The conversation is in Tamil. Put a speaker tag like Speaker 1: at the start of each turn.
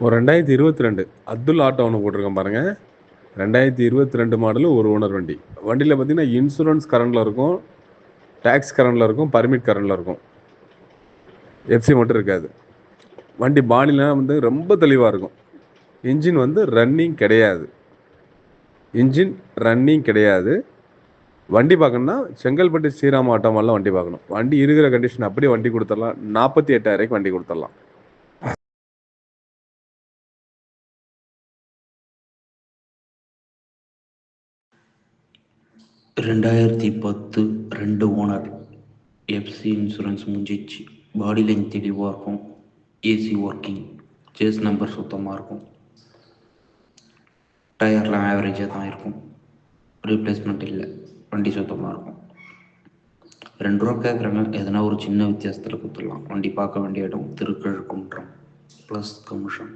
Speaker 1: ஒரு 2022 அப்துல் ஆட்டோ ஒன்று போட்டிருக்கேன் பாருங்க. 2022 மாடலு ஒரு ஓனர் வண்டி. வண்டியில் பார்த்தீங்கன்னா இன்சூரன்ஸ் கரண்டில் இருக்கும், டேக்ஸ் கரண்டில் இருக்கும், பர்மிட் கரண்டில் இருக்கும். எஃப்சி மட்டும் இருக்காது. வண்டி பாடிலாம் வந்து ரொம்ப தெளிவாக இருக்கும். இன்ஜின் வந்து ரன்னிங் கிடையாது. வண்டி பார்க்கணும்னா செங்கல்பட்டு ஸ்ரீராம் ஆட்டோமாலில் வண்டி பார்க்கணும். வண்டி இருக்கிற கண்டிஷன் அப்படியே வண்டி கொடுத்துடலாம். 48,000 வண்டி கொடுத்துடலாம்.
Speaker 2: ரெண்டாயிரத்தி 2 ஓனர். எஃப்சி இன்சூரன்ஸ் முடிஞ்சிச்சு. பாடி லைன் தெளிவாக இருக்கும். AC working. சேஸ் நம்பர் சுத்தமாக இருக்கும். டயர்லாம் ஆவரேஜாக தான் இருக்கும். ரீப்ளேஸ்மெண்ட் இல்லை. வண்டி சுத்தமாக இருக்கும். 2 ரூபா கேட்குறாங்க. எதனா ஒரு சின்ன வித்தியாசத்தில் கொடுத்துடலாம். வண்டி பார்க்க வேண்டிய இடம் திருக்கழுக்குன்றம் ப்ளஸ் கமிஷன்.